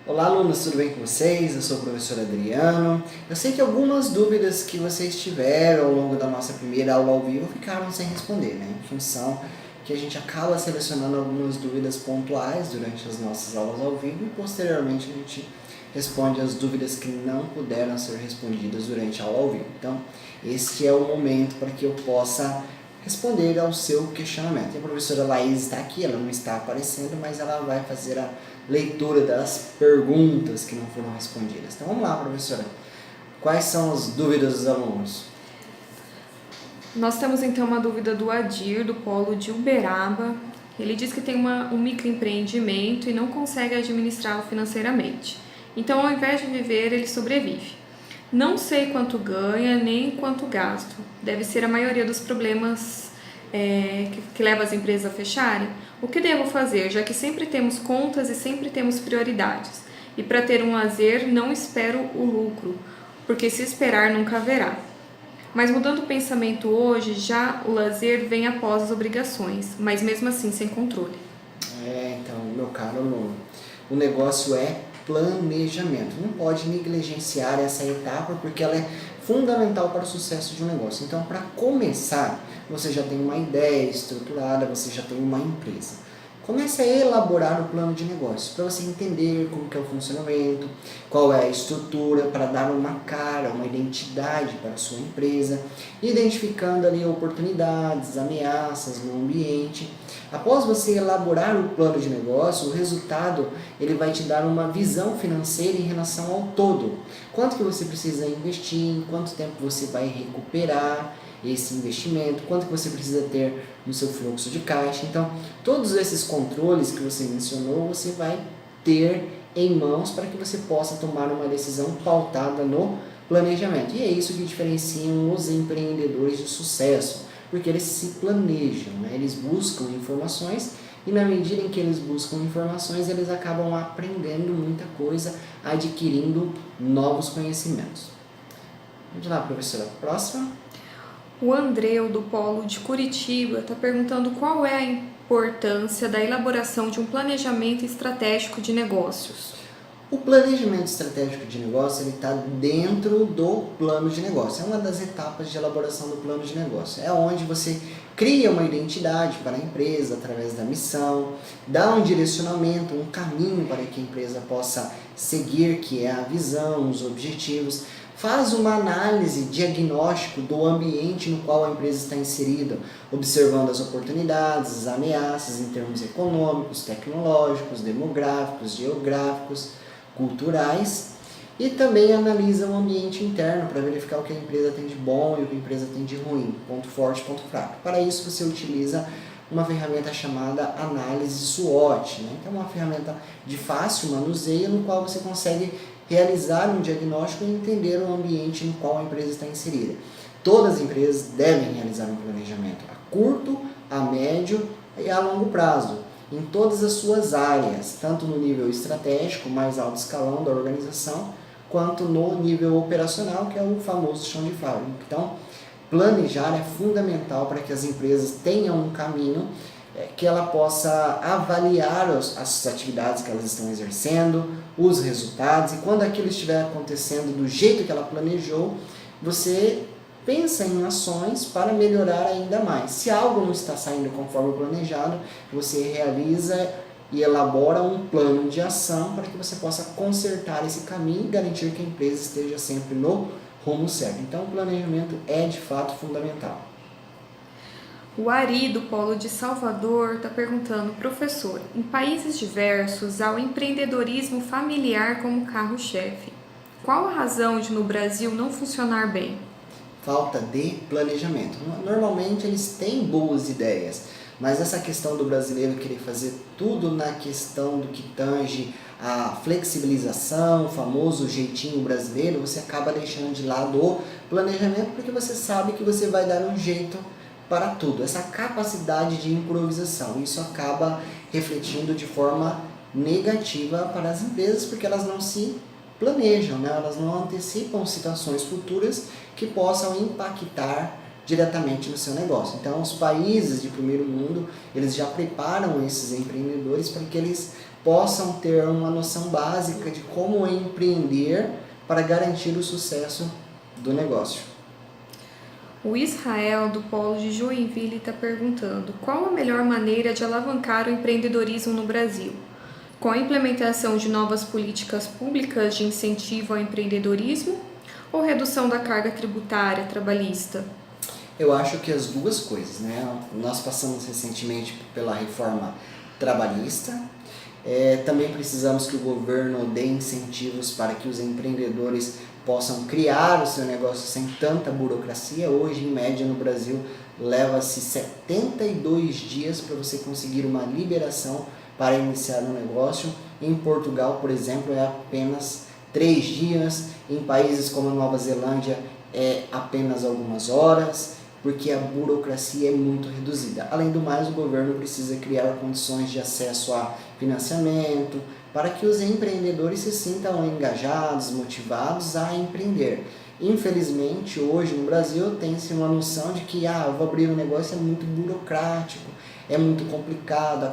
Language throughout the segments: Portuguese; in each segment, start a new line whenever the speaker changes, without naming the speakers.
Olá, alunos, tudo bem com vocês? Eu sou o professor Adriano. Eu sei que algumas dúvidas que vocês tiveram ao longo da nossa primeira aula ao vivo ficaram sem responder, né? Em função que a gente acaba selecionando algumas dúvidas pontuais durante as nossas aulas ao vivo e posteriormente a gente responde as dúvidas que não puderam ser respondidas durante a aula ao vivo. Então, este é o momento para que eu possa responder ao seu questionamento. E a professora Laís está aqui, ela não está aparecendo, mas ela vai fazer a leitura das perguntas que não foram respondidas. Então vamos lá, professora. Quais são as dúvidas dos alunos?
Nós temos então uma dúvida do Adir, do polo de Uberaba. Ele diz que tem um microempreendimento e não consegue administrá-lo financeiramente. Então, ao invés de viver, ele sobrevive. Não sei quanto ganha nem quanto gasto. Deve ser a maioria dos problemas que leva as empresas a fecharem. O que devo fazer, já que sempre temos contas e sempre temos prioridades? E para ter um lazer, não espero o lucro, porque se esperar nunca haverá. Mas mudando o pensamento hoje, já o lazer vem após as obrigações, mas mesmo assim sem controle.
Então, meu caro aluno, o negócio é planejamento. Não pode negligenciar essa etapa porque ela é fundamental para o sucesso de um negócio. Então, para começar, você já tem uma ideia estruturada, você já tem uma empresa. Comece a elaborar o plano de negócio para você entender como que é o funcionamento, qual é a estrutura para dar uma cara, uma identidade para a sua empresa, identificando ali oportunidades, ameaças no ambiente. Após você elaborar o plano de negócio, o resultado ele vai te dar uma visão financeira em relação ao todo. Quanto que você precisa investir, em quanto tempo você vai recuperar esse investimento, quanto que você precisa ter no seu fluxo de caixa. Então, todos esses controles que você mencionou, você vai ter em mãos para que você possa tomar uma decisão pautada no planejamento. E é isso que diferenciam os empreendedores de sucesso, porque eles se planejam, né? Eles buscam informações e na medida em que eles buscam informações, eles acabam aprendendo muita coisa, adquirindo novos conhecimentos. Vamos lá, professora. Próxima.
O Andreu, do polo de Curitiba, está perguntando qual é a importância da elaboração de um planejamento estratégico de negócios.
O planejamento estratégico de negócio está dentro do plano de negócio. É uma das etapas de elaboração do plano de negócio. É onde você cria uma identidade para a empresa através da missão, dá um direcionamento, um caminho para que a empresa possa seguir, que é a visão, os objetivos. Faz uma análise, diagnóstico do ambiente no qual a empresa está inserida, observando as oportunidades, as ameaças em termos econômicos, tecnológicos, demográficos, geográficos, culturais, e também analisa o ambiente interno para verificar o que a empresa tem de bom e o que a empresa tem de ruim, ponto forte, ponto fraco. Para isso você utiliza uma ferramenta chamada análise SWOT, né? Que é uma ferramenta de fácil manuseio no qual você consegue realizar um diagnóstico e entender o ambiente no qual a empresa está inserida. Todas as empresas devem realizar um planejamento a curto, a médio e a longo prazo, em todas as suas áreas, tanto no nível estratégico, mais alto escalão da organização, quanto no nível operacional, que é o famoso chão de fábrica. Então, planejar é fundamental para que as empresas tenham um caminho que ela possa avaliar as atividades que elas estão exercendo, os resultados, e quando aquilo estiver acontecendo do jeito que ela planejou, você pensa em ações para melhorar ainda mais. Se algo não está saindo conforme planejado, você realiza e elabora um plano de ação para que você possa consertar esse caminho e garantir que a empresa esteja sempre no rumo certo. Então, o planejamento é de fato fundamental.
O Ari, do polo de Salvador, está perguntando, professor, em países diversos há o empreendedorismo familiar como carro-chefe. Qual a razão de no Brasil não funcionar bem?
Falta de planejamento. Normalmente eles têm boas ideias, mas essa questão do brasileiro querer fazer tudo na questão do que tange a flexibilização, o famoso jeitinho brasileiro, você acaba deixando de lado o planejamento porque você sabe que você vai dar um jeito para tudo. Essa capacidade de improvisação, isso acaba refletindo de forma negativa para as empresas porque elas não se planejam, né? Elas não antecipam situações futuras que possam impactar diretamente no seu negócio. Então, os países de primeiro mundo, eles já preparam esses empreendedores para que eles possam ter uma noção básica de como empreender para garantir o sucesso do negócio.
O Israel, do Polo de Joinville, está perguntando: qual a melhor maneira de alavancar o empreendedorismo no Brasil? Com a implementação de novas políticas públicas de incentivo ao empreendedorismo ou redução da carga tributária trabalhista?
Eu acho que as duas coisas, né? Nós passamos recentemente pela reforma trabalhista. Também precisamos que o governo dê incentivos para que os empreendedores possam criar o seu negócio sem tanta burocracia. Hoje, em média, no Brasil, leva-se 72 dias para você conseguir uma liberação para iniciar um negócio. Em Portugal, por exemplo, é apenas 3 dias. Em países como a Nova Zelândia, é apenas algumas horas, porque a burocracia é muito reduzida. Além do mais, o governo precisa criar condições de acesso a financiamento para que os empreendedores se sintam engajados, motivados a empreender. Infelizmente, hoje no Brasil tem-se uma noção de que eu vou abrir um negócio, é muito burocrático, é muito complicado, a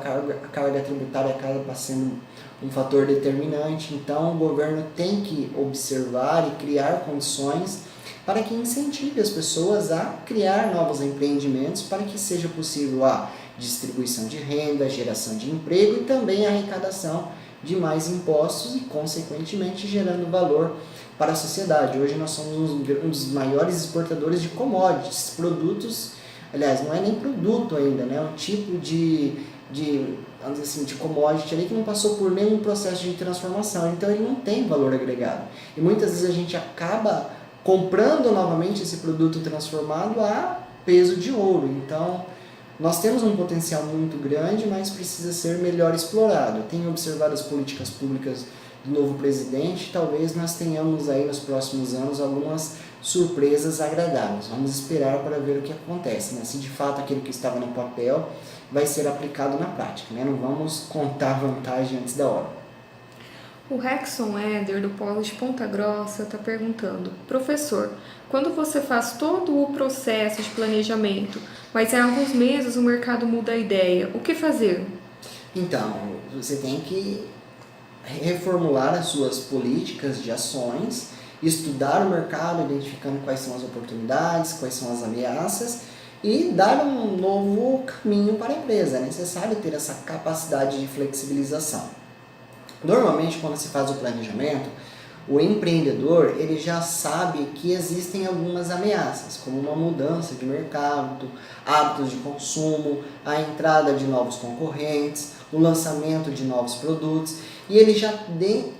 carga tributária acaba sendo um fator determinante. Então, o governo tem que observar e criar condições para que incentive as pessoas a criar novos empreendimentos, para que seja possível a distribuição de renda, geração de emprego e também a arrecadação de mais impostos e, consequentemente, gerando valor para a sociedade. Hoje nós somos um dos maiores exportadores de commodities, produtos, aliás, não é nem produto ainda, né? É um tipo vamos dizer assim, de commodity ali que não passou por nenhum processo de transformação, então ele não tem valor agregado. E muitas vezes a gente acaba comprando novamente esse produto transformado a peso de ouro. Então, nós temos um potencial muito grande, mas precisa ser melhor explorado. Eu tenho observado as políticas públicas do novo presidente, talvez nós tenhamos aí nos próximos anos algumas surpresas agradáveis. Vamos esperar para ver o que acontece, né? Se de fato aquilo que estava no papel vai ser aplicado na prática, né? Não vamos contar vantagem antes da hora.
O Rexon Éder, do Polo de Ponta Grossa, está perguntando: professor, quando você faz todo o processo de planejamento, mas em alguns meses o mercado muda a ideia, o que fazer?
Então, você tem que reformular as suas políticas de ações, estudar o mercado, identificando quais são as oportunidades, quais são as ameaças e dar um novo caminho para a empresa. É necessário ter essa capacidade de flexibilização. Normalmente, quando se faz o planejamento, o empreendedor ele já sabe que existem algumas ameaças, como uma mudança de mercado, hábitos de consumo, a entrada de novos concorrentes, o lançamento de novos produtos, e ele já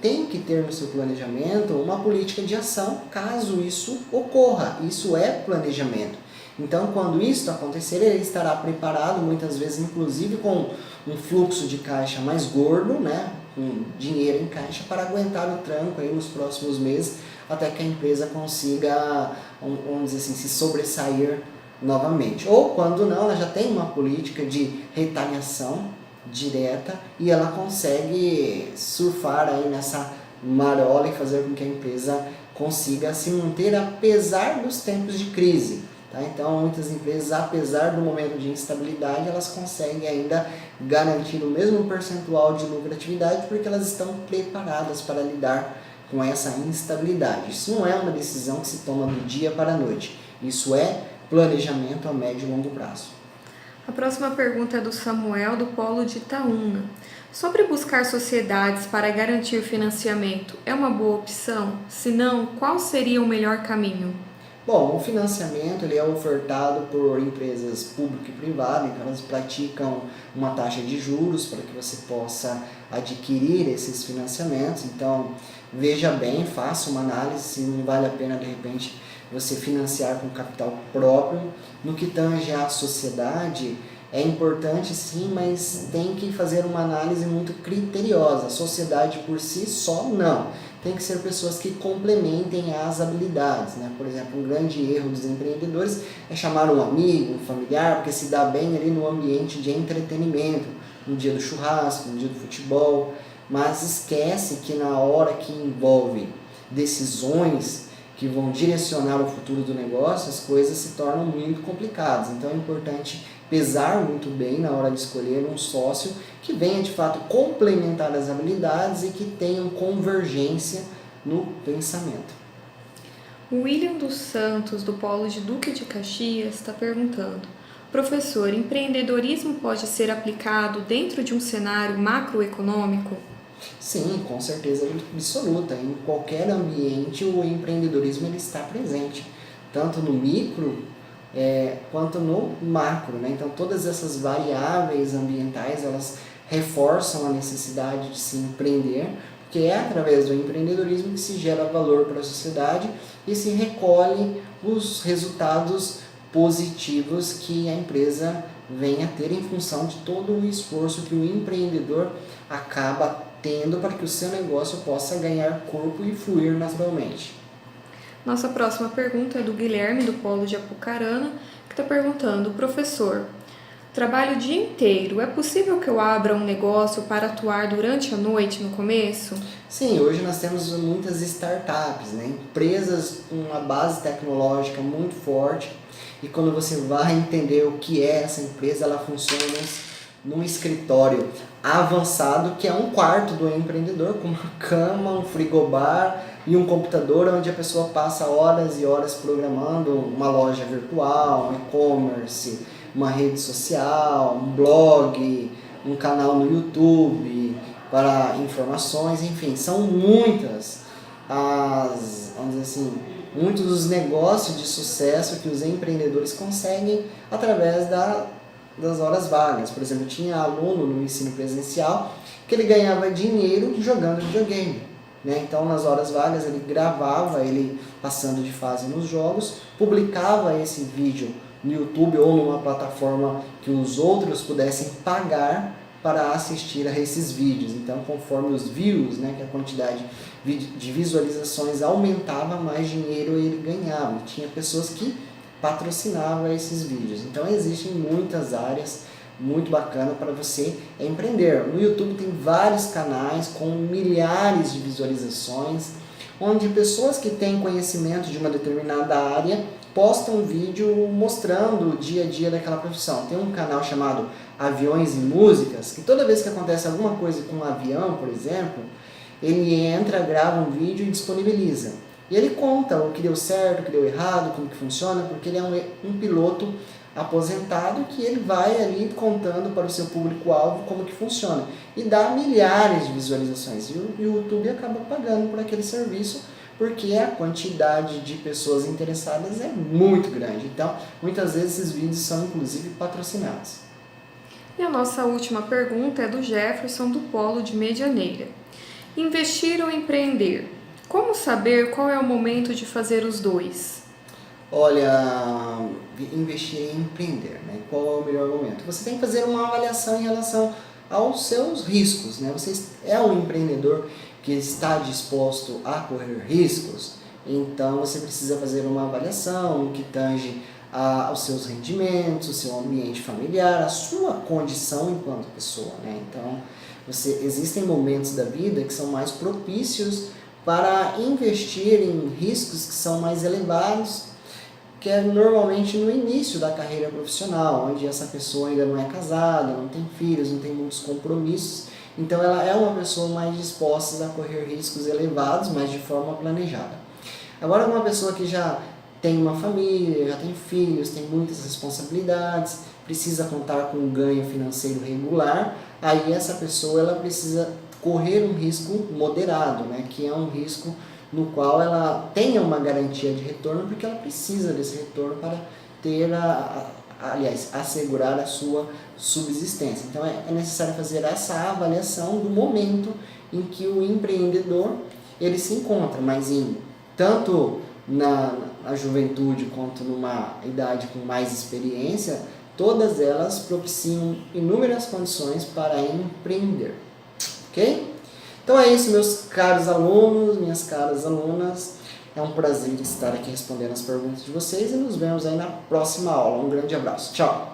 tem que ter no seu planejamento uma política de ação caso isso ocorra. Isso é planejamento. Então, quando isso acontecer, ele estará preparado, muitas vezes, inclusive com um fluxo de caixa mais gordo, né? Um dinheiro em caixa para aguentar o tranco aí nos próximos meses, até que a empresa consiga, vamos dizer assim, se sobressair novamente. Ou, quando não, ela já tem uma política de retaliação direta e ela consegue surfar aí nessa marola e fazer com que a empresa consiga se manter apesar dos tempos de crise. Tá? Então, muitas empresas, apesar do momento de instabilidade, elas conseguem ainda garantir o mesmo percentual de lucratividade porque elas estão preparadas para lidar com essa instabilidade. Isso não é uma decisão que se toma do dia para a noite. Isso é planejamento a médio e longo prazo.
A próxima pergunta é do Samuel, do Polo de Itaúna. Sobre buscar sociedades para garantir financiamento, é uma boa opção? Se não, qual seria o melhor caminho?
Bom, o financiamento ele é ofertado por empresas públicas e privadas, então elas praticam uma taxa de juros para que você possa adquirir esses financiamentos. Então, veja bem, faça uma análise se não vale a pena, de repente, você financiar com capital próprio. No que tange à sociedade, é importante sim, mas tem que fazer uma análise muito criteriosa. A sociedade por si só, não. Tem que ser pessoas que complementem as habilidades, né? Por exemplo, um grande erro dos empreendedores é chamar um amigo, um familiar, porque se dá bem ali no ambiente de entretenimento, no dia do churrasco, no dia do futebol, mas esquece que na hora que envolve decisões que vão direcionar o futuro do negócio, as coisas se tornam muito complicadas. Então é importante pesar muito bem na hora de escolher um sócio que venha de fato complementar as habilidades e que tenham convergência no pensamento.
O William dos Santos, do Polo de Duque de Caxias, está perguntando: professor, empreendedorismo pode ser aplicado dentro de um cenário macroeconômico?
Sim, com certeza absoluta. Em qualquer ambiente o empreendedorismo ele está presente, tanto no micro quanto no macro, né? Então todas essas variáveis ambientais elas reforçam a necessidade de se empreender, porque é através do empreendedorismo que se gera valor para a sociedade e se recolhe os resultados positivos que a empresa vem a ter em função de todo o esforço que o empreendedor acaba tendo para que o seu negócio possa ganhar corpo e fluir naturalmente.
Nossa próxima pergunta é do Guilherme, do Polo de Apucarana, que está perguntando: professor, trabalho o dia inteiro, é possível que eu abra um negócio para atuar durante a noite no começo?
Sim, hoje nós temos muitas startups, né? Empresas com uma base tecnológica muito forte, e quando você vai entender o que é essa empresa, ela funciona num escritório avançado, que é um quarto do empreendedor, com uma cama, um frigobar e um computador, onde a pessoa passa horas e horas programando uma loja virtual, um e-commerce, uma rede social, um blog, um canal no YouTube para informações, enfim, são muitas vamos dizer assim, muitos dos negócios de sucesso que os empreendedores conseguem através das horas vagas. Por exemplo, tinha aluno no ensino presencial que ele ganhava dinheiro jogando videogame, né? Então, nas horas vagas, ele gravava, ele passando de fase nos jogos, publicava esse vídeo no YouTube ou numa plataforma que os outros pudessem pagar para assistir a esses vídeos. Então, conforme os views, né, que a quantidade de visualizações aumentava, mais dinheiro ele ganhava. Tinha pessoas que patrocinavam esses vídeos. Então, existem muitas áreas muito bacana para você empreender. No YouTube tem vários canais com milhares de visualizações, onde pessoas que têm conhecimento de uma determinada área postam um vídeo mostrando o dia a dia daquela profissão. Tem um canal chamado Aviões e Músicas, que toda vez que acontece alguma coisa com um avião, por exemplo, ele entra, grava um vídeo e disponibiliza. E ele conta o que deu certo, o que deu errado, como que funciona, porque ele é um piloto aposentado que ele vai ali contando para o seu público-alvo como que funciona. E dá milhares de visualizações. E o YouTube acaba pagando por aquele serviço, porque a quantidade de pessoas interessadas é muito grande. Então, muitas vezes esses vídeos são inclusive patrocinados.
E a nossa última pergunta é do Jefferson, do Polo de Medianeira. Investir ou empreender? Como saber qual é o momento de fazer os dois?
Olha, investir em empreender, né? Qual é o melhor momento? Você tem que fazer uma avaliação em relação aos seus riscos, né? Você é um empreendedor que está disposto a correr riscos, então você precisa fazer uma avaliação que tange aos seus rendimentos, o seu ambiente familiar, a sua condição enquanto pessoa, né? Então, existem momentos da vida que são mais propícios para investir em riscos que são mais elevados, que é normalmente no início da carreira profissional, onde essa pessoa ainda não é casada, não tem filhos, não tem muitos compromissos, então ela é uma pessoa mais disposta a correr riscos elevados, mas de forma planejada. Agora, uma pessoa que já tem uma família, já tem filhos, tem muitas responsabilidades, precisa contar com um ganho financeiro regular, aí essa pessoa ela precisa correr um risco moderado, né, que é um risco no qual ela tenha uma garantia de retorno, porque ela precisa desse retorno para ter assegurar a sua subsistência. Então é necessário fazer essa avaliação do momento em que o empreendedor ele se encontra, mas tanto na juventude quanto numa idade com mais experiência, todas elas propiciam inúmeras condições para empreender. Ok? Então é isso, meus caros alunos, minhas caras alunas. É um prazer estar aqui respondendo as perguntas de vocês e nos vemos aí na próxima aula. Um grande abraço. Tchau!